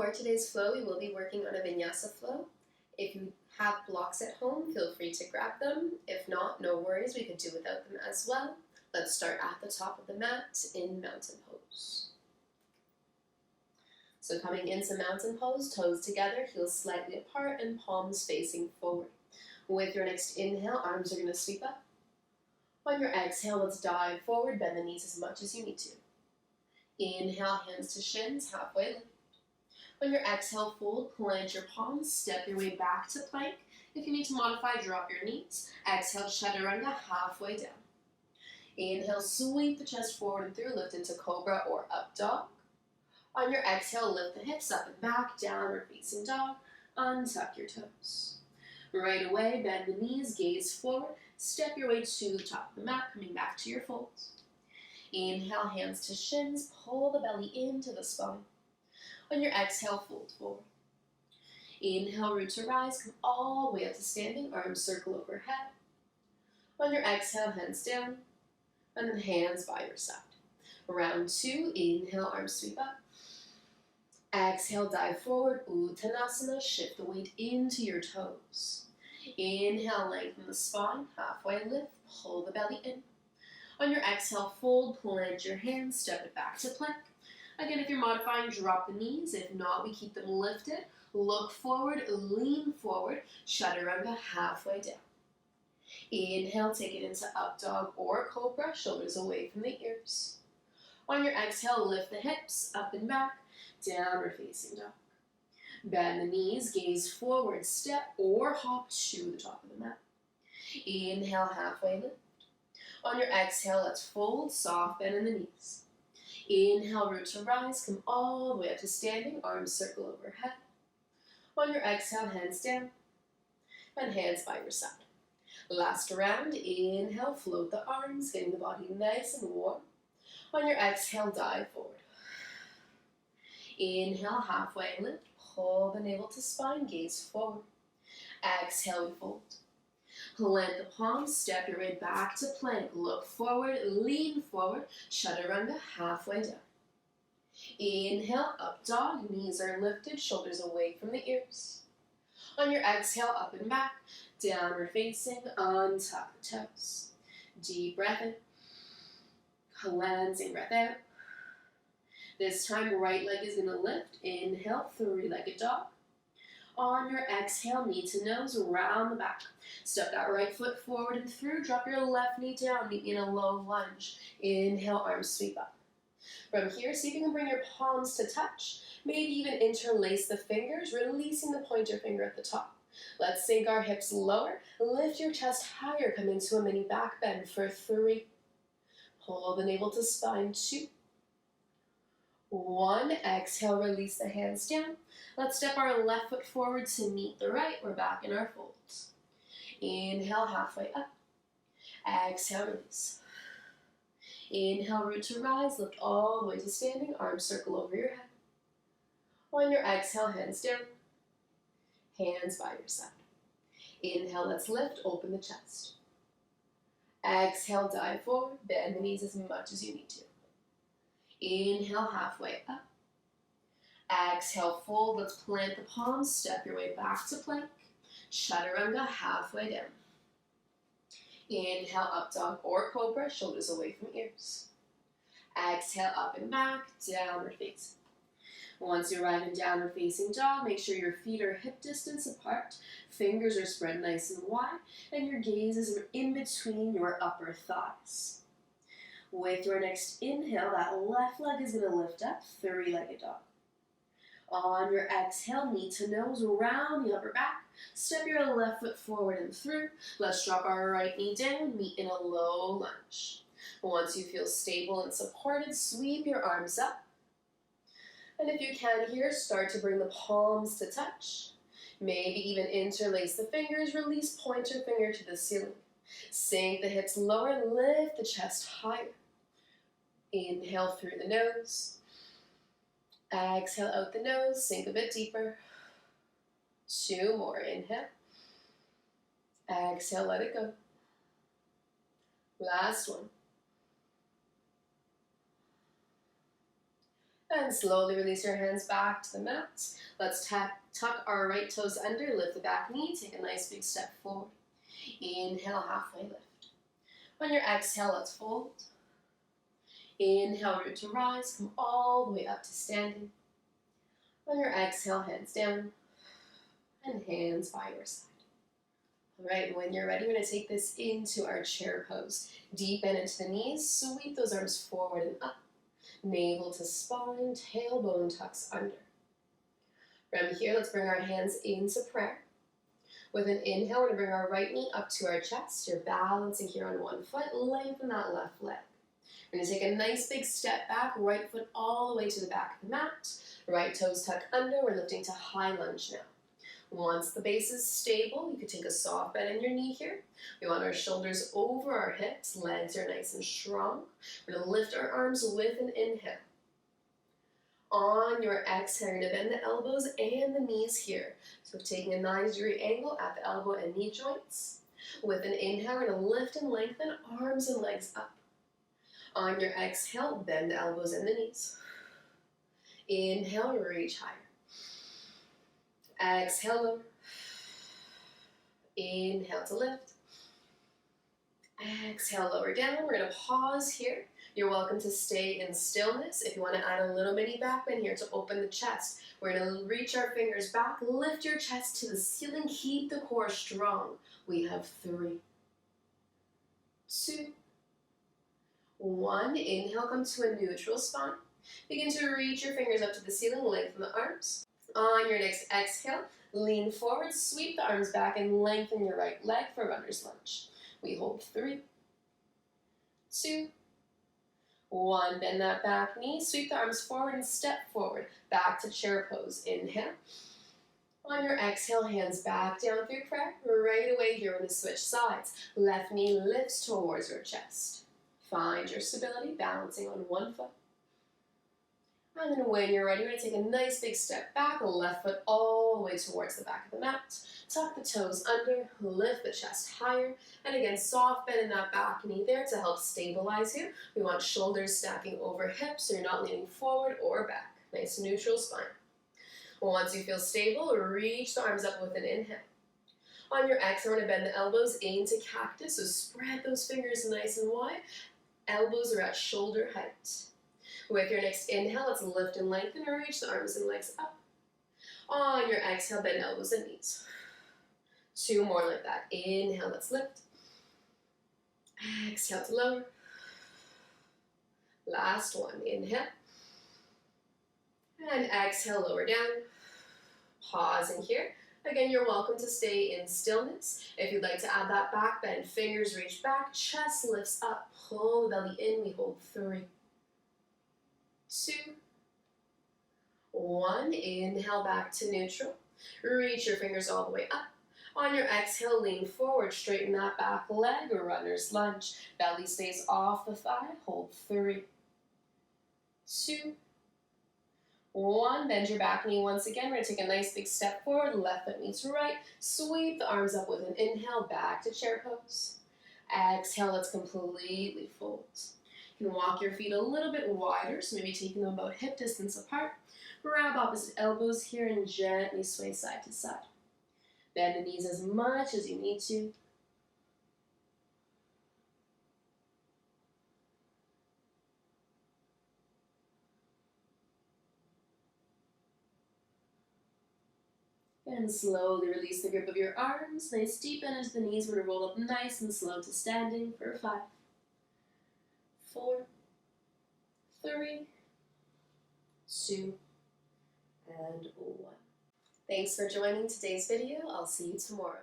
For today's flow, we will be working on a vinyasa flow. If you have blocks at home, feel free to grab them. If not, no worries, we could do without them as well. Let's start at the top of the mat in mountain pose. So coming into mountain pose, toes together, heels slightly apart, and palms facing forward. With your next inhale, arms are going to sweep up. On your exhale, let's dive forward, bend the knees as much as you need to. Inhale, hands to shins, halfway lift. On your exhale, fold, plant your palms, step your way back to plank. If you need to modify, drop your knees. Exhale, chaturanga, halfway down. Inhale, sweep the chest forward and through, lift into cobra or up dog. On your exhale, lift the hips up and back, downward facing dog. Untuck your toes. Right away, bend the knees, gaze forward. Step your way to the top of the mat, coming back to your folds. Inhale, hands to shins, pull the belly into the spine. On your exhale, fold forward. Inhale, root to rise, come all the way up to standing, arms circle overhead. On your exhale, hands down, and then hands by your side. Round two, inhale, arms sweep up. Exhale, dive forward, Uttanasana, shift the weight into your toes. Inhale, lengthen the spine, halfway lift, pull the belly in. On your exhale, fold, plant your hands, step it back to plank. Again, if you're modifying, drop the knees. If not, we keep them lifted. Look forward, lean forward, chaturanga, halfway down. Inhale, take it into up dog or cobra, shoulders away from the ears. On your exhale, lift the hips, up and back, downward facing dog. Bend the knees, gaze forward, step or hop to the top of the mat. Inhale, halfway lift. On your exhale, let's fold, soft bend in the knees. Inhale, root to rise, come all the way up to standing, arms circle overhead. On your exhale, hands down, and hands by your side. Last round, inhale, float the arms, getting the body nice and warm. On your exhale, dive forward. Inhale, halfway lift, pull the navel to spine, gaze forward. Exhale, we fold. Plant the palms, step your way back to plank, look forward, lean forward, chaturanga, halfway down. Inhale, up dog, knees are lifted, shoulders away from the ears. On your exhale, up and back, downward facing, untuck the toes. Deep breath in, cleansing breath out. This time, right leg is going to lift. Inhale, three-legged dog. On your exhale, knee to nose, round the back. Step that right foot forward and through. Drop your left knee down, meet me in a low lunge. Inhale, arms sweep up. From here, see if you can bring your palms to touch. Maybe even interlace the fingers, releasing the pointer finger at the top. Let's sink our hips lower. Lift your chest higher. Come into a mini back bend for 3. Pull the navel to spine, 2. 1, exhale, release the hands down. Let's step our left foot forward to meet the right. We're back in our folds. Inhale, halfway up. Exhale, release. Inhale, root to rise. Lift all the way to standing. Arms circle over your head. On your exhale, hands down. Hands by your side. Inhale, let's lift. Open the chest. Exhale, dive forward. Bend the knees as much as you need to. Inhale, halfway up. Exhale, fold. Let's plant the palms. Step your way back to plank. Chaturanga, halfway down. Inhale, up dog or cobra, shoulders away from ears. Exhale, up and back, downward facing. Once you arrive in downward facing dog, make sure your feet are hip distance apart, fingers are spread nice and wide, and your gaze is in between your upper thighs. With your next inhale, that left leg is going to lift up, three-legged dog. On your exhale, knee to nose, round the upper back. Step your left foot forward and through. Let's drop our right knee down, meet in a low lunge. Once you feel stable and supported, sweep your arms up. And if you can here, start to bring the palms to touch. Maybe even interlace the fingers, release pointer finger to the ceiling. Sink the hips lower, lift the chest higher. Inhale through the nose. Exhale out the nose, sink a bit deeper. 2 more, inhale. Exhale, let it go. Last one. And slowly release your hands back to the mat. Let's tuck our right toes under, lift the back knee, take a nice big step forward. Inhale, halfway lift. On your exhale, let's fold. Inhale, root to rise, come all the way up to standing. On your exhale, hands down, and hands by your side. All right, when you're ready, we're going to take this into our chair pose. Deep in into the knees, sweep those arms forward and up. Navel to spine, tailbone tucks under. From here, let's bring our hands into prayer. With an inhale, we're going to bring our right knee up to our chest. You're balancing here on one foot, lengthen that left leg. We're going to take a nice big step back, right foot all the way to the back of the mat. Right toes tuck under, we're lifting to high lunge now. Once the base is stable, you can take a soft bend in your knee here. We want our shoulders over our hips, legs are nice and strong. We're going to lift our arms with an inhale. On your exhale, you're going to bend the elbows and the knees here. So taking a 90-degree angle at the elbow and knee joints. With an inhale, we're going to lift and lengthen arms and legs up. On your exhale, bend the elbows and the knees. Inhale, reach higher. Exhale, lower. Inhale to lift. Exhale, lower down. We're going to pause here. You're welcome to stay in stillness. If you want to add a little mini back bend here to open the chest, we're going to reach our fingers back, lift your chest to the ceiling, keep the core strong. We have 3, 2, 1. Inhale, come to a neutral spine. Begin to reach your fingers up to the ceiling, lengthen the arms. On your next exhale, lean forward, sweep the arms back, and lengthen your right leg for runner's lunge. We hold 3, 2, 1. Bend that back knee, sweep the arms forward and step forward. Back to chair pose. Inhale. On your exhale, hands back down through prayer. Right away here, we're going to switch sides. Left knee lifts towards your chest. Find your stability, balancing on one foot. And then when you're ready, we're going to take a nice big step back, left foot all the way towards the back of the mat. Tuck the toes under, lift the chest higher, and again, soft bend in that back knee there to help stabilize you. We want shoulders stacking over hips so you're not leaning forward or back. Nice neutral spine. Once you feel stable, reach the arms up with an inhale. On your exhale, we're going to bend the elbows into cactus, so spread those fingers nice and wide. Elbows are at shoulder height. With your next inhale, let's lift and lengthen and reach the arms and legs up. On your exhale, bend elbows and knees. 2 more like that. Inhale, let's lift. Exhale to lower. Last one. Inhale. And exhale, lower down. Pausing here. Again, you're welcome to stay in stillness. If you'd like to add that back bend, fingers reach back, chest lifts up, pull the belly in. We hold 3, 2, 1. Inhale back to neutral. Reach your fingers all the way up. On your exhale, lean forward, straighten that back leg, runner's lunge. Belly stays off the thigh, hold 3, 2, 1. Bend your back knee once again. We're going to take a nice big step forward, left foot meets right. Sweep the arms up with an inhale, back to chair pose. Exhale, let's completely fold. You can walk your feet a little bit wider, so maybe taking them about hip distance apart. Grab opposite elbows here and gently sway side to side. Bend the knees as much as you need to. And slowly release the grip of your arms. Nice deep bend into the knees. We're going to roll up nice and slow to standing for 5, 4, 3, 2, and 1. Thanks for joining today's video. I'll see you tomorrow.